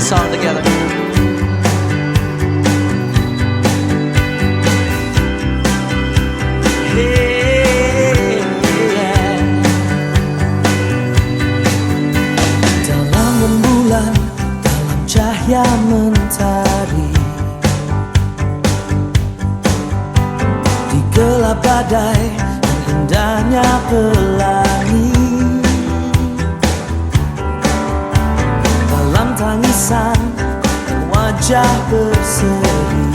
this song together. Hey, yeah. Dalam rembulan, dalam cahaya mentari, di gelap badai dan indahnya pelangi, dalam tangisan dan wajah berseri,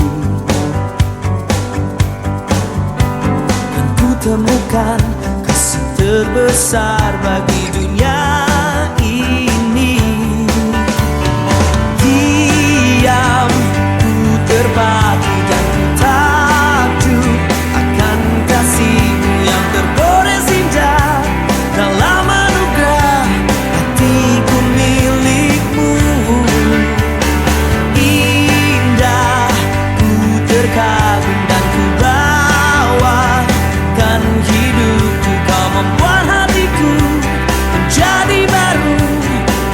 kan ku temukan kasih terbesar bagi dunia ini. Diam, ku terpaku dan ku takjub akan kasih-Mu yang tergores indah. Dalam anugerah hatiku milik-Mu, indah, ku terkagum dan ku bawakan hidupku. Kau membuat hatiku menjadi baru,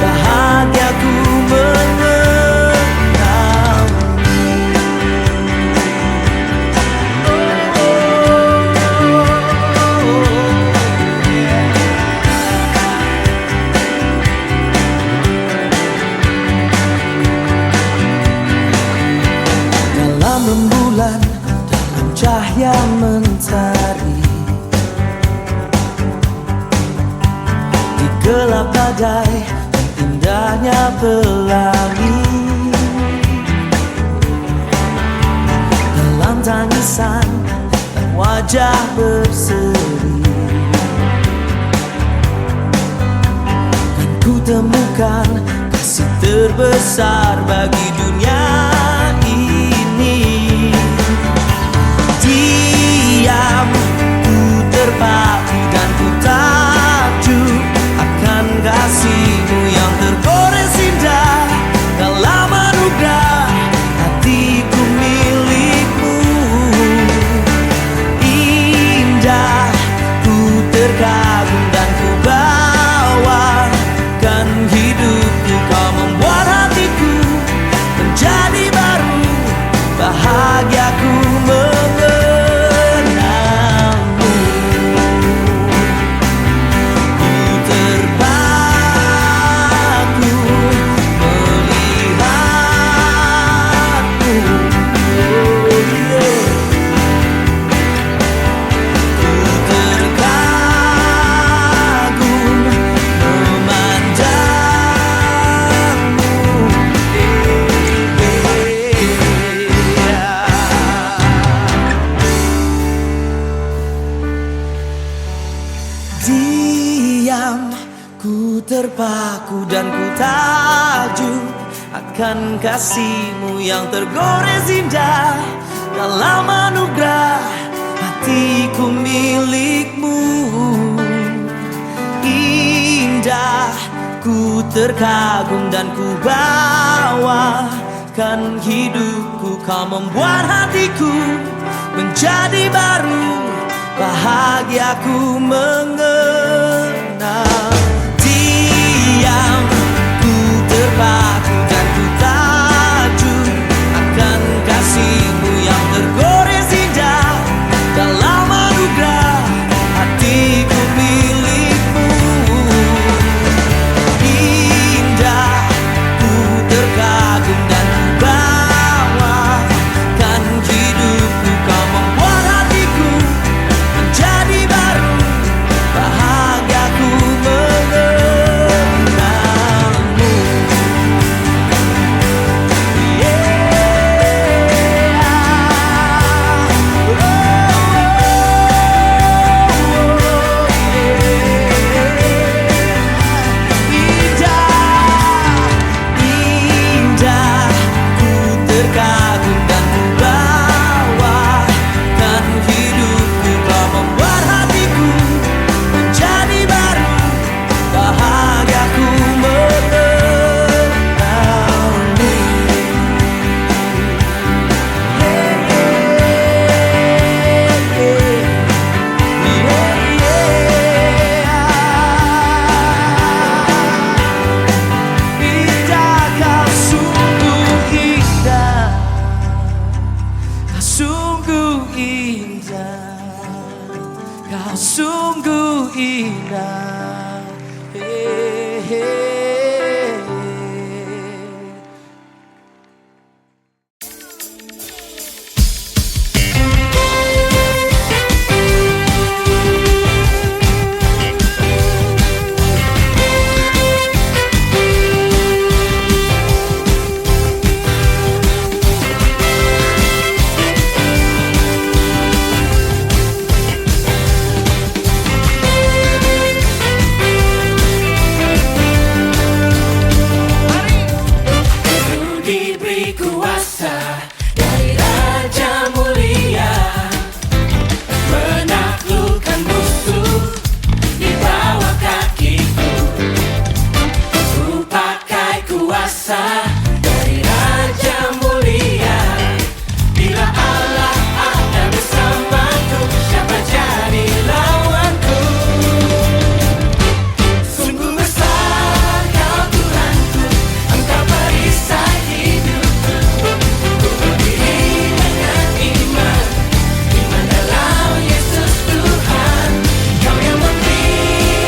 bahagiaku mengenalmu. Dalam rembulan, dalam cahaya mentari, di gelap badai dan indahnya pelangi, dalam tangisan dan wajah berseri, kan ku temukan kasih terbesar bagi dunia ini. Diam, ku terpaku dan ku takjub akan kasih-Mu yang tergores indah. Dalam anugerah hatiku milik-Mu, indah, ku terkagum dan ku bawakan hidupku. Kau membuat hatiku menjadi baru, bahagiaku mengenalmu. Ku terpaku melihat-Mu, oh yeah. Ku terkagum memandang-Mu, Diam, ku terpaku dan ku takjub akan kasih-Mu yang tergores indah. Dalam anugerah hatiku milik-Mu, indah, ku terkagum dan ku bawakan hidupku. Kau membuat hatiku menjadi baru, bahagiaku mengenal. Diam, ku terpaku dan ku takjub akan kasih-Mu yang tergores indah. Dalam anugerah hatiku milik-Mu, indah, ku terkagum dan ku bawakan hidupku. Kau membuat hatiku menjadi baru, bahagia. indah. Diberi kuasa dari Raja Mulia, menaklukkan musuh di bawah kakiku. Ku pakai kuasa dari Raja Mulia. Bila Allah ada bersamaku, siapa jadi lawanku? Sungguh besar Kau Tuhanku, Engkau perisai hidupku. Ku berdiri dengan iman, iman dalam Yesus Tuhan. Kau yang memberi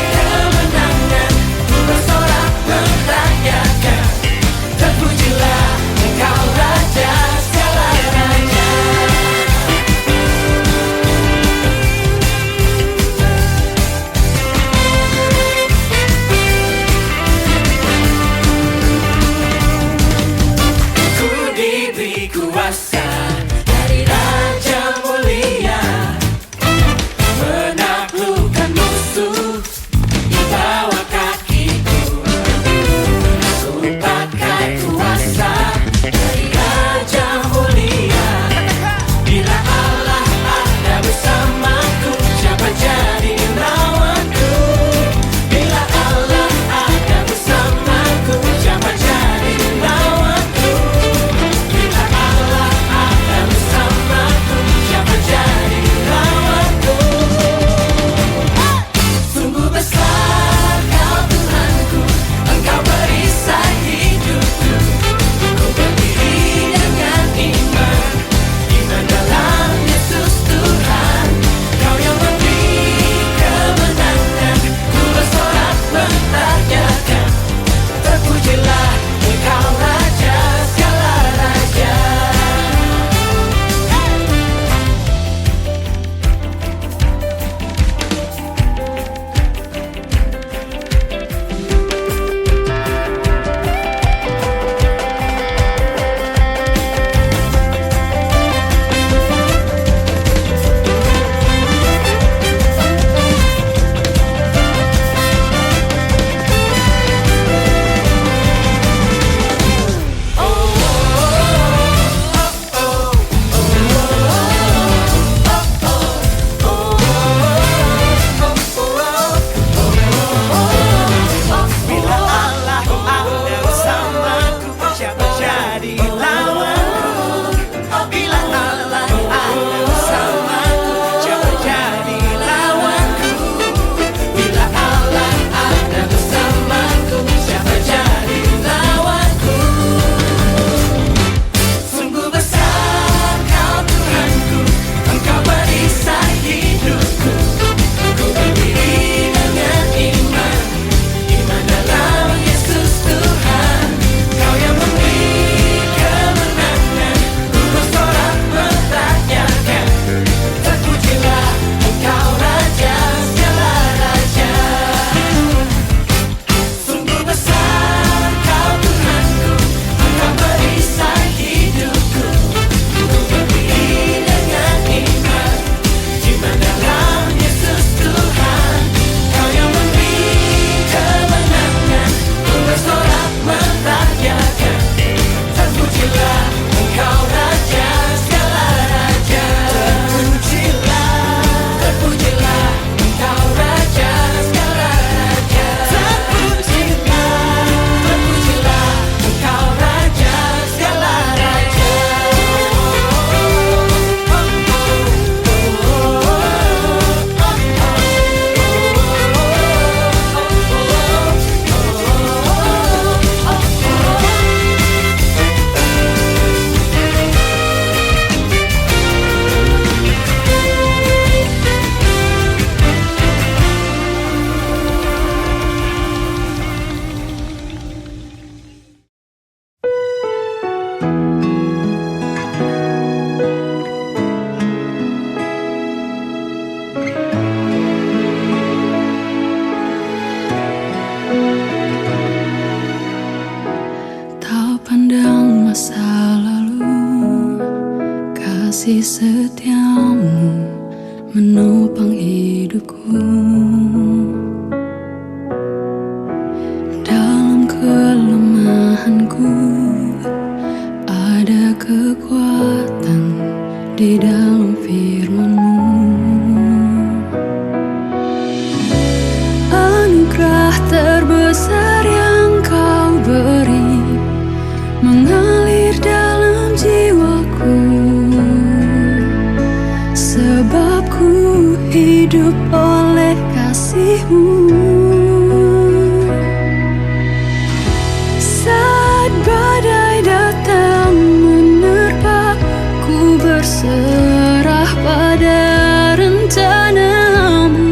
kemenangan, ku bersorak merayakan. Terpujilah Engkau Raja segala raja. Ku diberi kuasa dari Raja Mulia, menaklukkan musuh di bawah kakiku. Ku pakai kuasa dari Raja Mulia. Bila Allah ada bersamaku, siapa jadi lawanku? Bila Allah ada bersamaku, siapa jadi lawanku? Bila Allah ada bersamaku, siapa jadi lawanku? Sungguh besar Kau Tuhanku, Engkau perisai hidupku. Ku berdiri dengan iman, iman dalam Yesus Tuhan. Kau yang memberi kemenangan, ku bersorak merayakan. Terpujilah Engkau Raja segala raja. Kasih setiamu menopang hidupku. Dalam kelemahanku ada kekuatan di dalam firman-Mu. Anugerah terbesar yang Kau beri mengalir dalam jiwaku, sebab ku hidup oleh kasih-Mu. Saat badai datang menerpa, ku berserah pada rencana-Mu.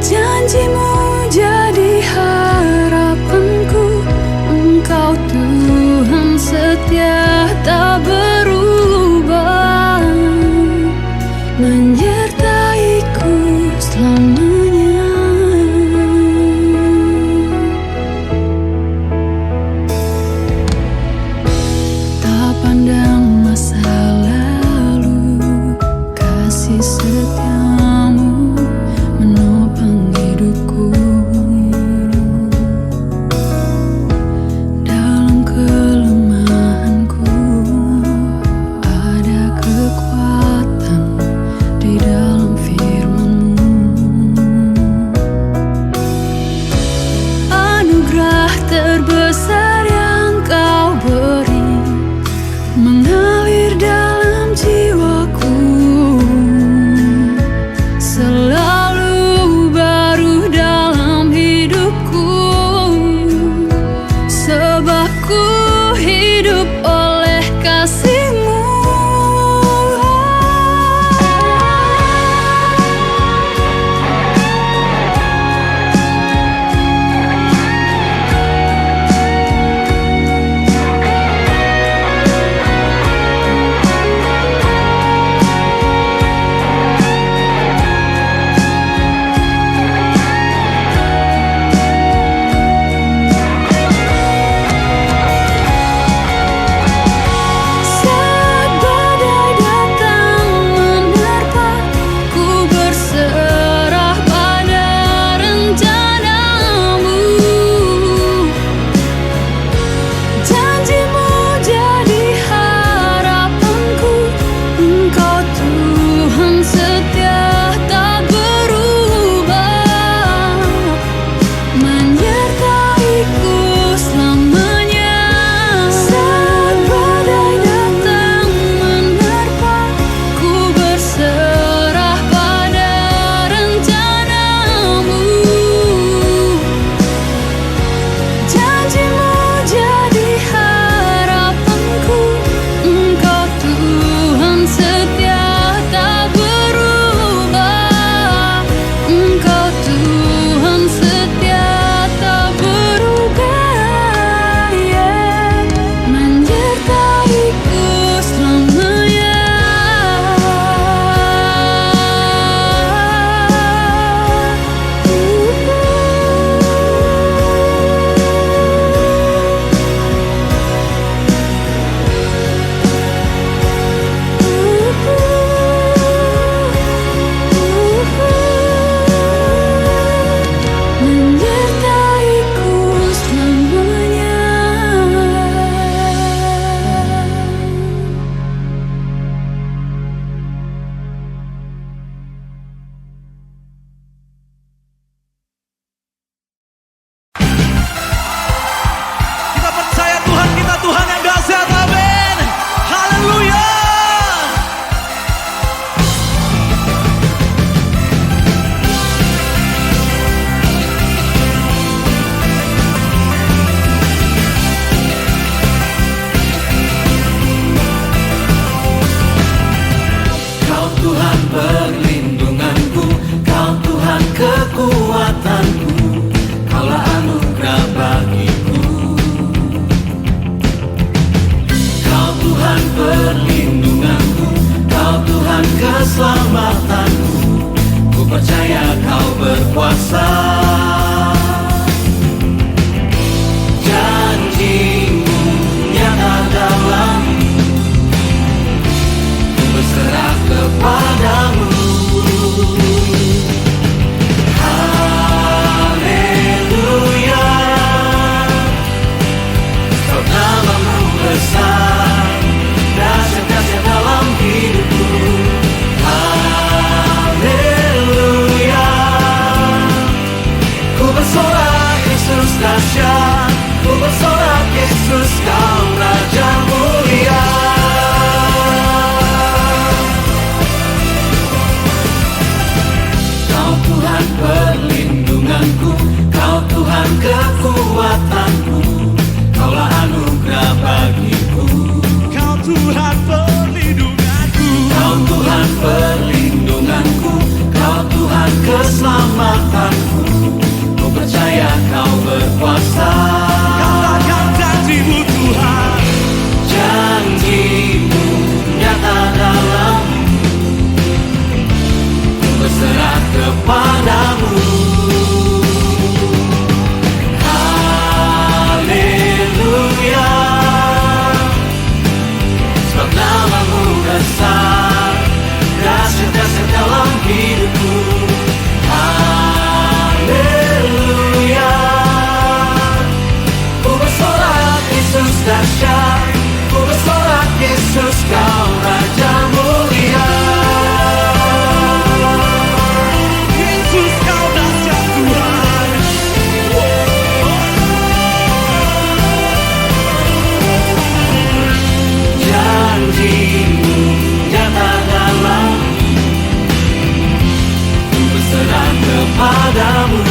Janji-Mu jadi harapanku, Engkau Tuhan setia tak berubah, menyertaiku selamanya. Tak pandang masa lalu, kasih setiamu menopang hidupku. Dalam kelemahanku ada kekuatan di dalam firman-Mu. Anugerah terbesar yang Kau beri mengalir dalam jiwaku, selalu baru dalam hidupku, sebab ku hidup oleh kasih-Mu. Saat badai datang menerpa, ku berserah pada rencana-Mu. Janji-Mu jadi harapanku, Engkau Tuhan setia tak berubah, menyertaiku selamanya. Saat badai datang menerpa, ku berserah pada rencana-Mu. Janji-Mu jadi harapanku, Engkau Tuhan setia tak berubah, Engkau Tuhan setia tak berubah, menyertaiku selamanya. Menyertaiku selamanya. Kita percaya Tuhan kita Tuhan yang dahsyat, amin. Haleluya. Kau Tuhan perlindunganku, Kau Tuhan kekuatanku, Kaulah anugerah bagiku. Kau Tuhan perlindunganku, Kau Tuhan keselamatanku, ku percaya Kau berkuasa. Janji-Mu nyata dalam Tuhan perlindunganku, Kau Tuhan kekuatanku, Kaulah anugerah bagiku. Kau Tuhan perlindunganku, Kau Tuhan perlindunganku, Kau Tuhan keselamatanku. Ku percaya Kau berkuasa. katakan janjimu Tuhan. Janjimu nyata dalamku, ku berserah kepadamu. Haleluya, sebab namamu besar, dahsyat dalam hidupku. Haleluya, ku bersorak Yesus dahsyat, ku bersorak Yesus Kau Raja mulia. Yesus Kau dahsyat Tuhan. Janjimu nyata dalam, ku berserah kepadamu.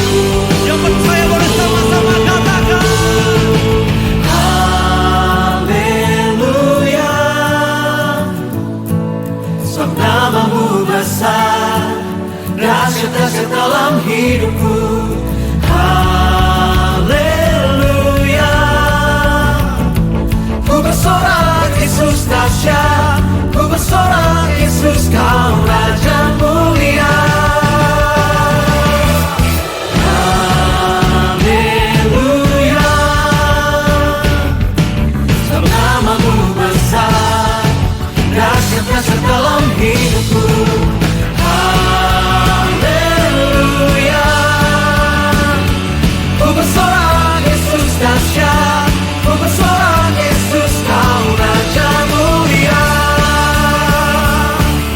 Yang percaya boleh sama-sama katakan. Haleluya, sebab namamu besar, dahsyat dalam hidupku. Haleluya, ku bersorak Yesus dahsyat, ku bersorak Yesus Kau Raja mulia. Haleluya, sebab namamu besar, dahsyat dalam hidupku. Haleluya, ku bersorak Yesus dahsyat, ku bersorak Yesus Kau Raja mulia.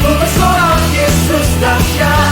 Ku bersorak Yesus dahsyat,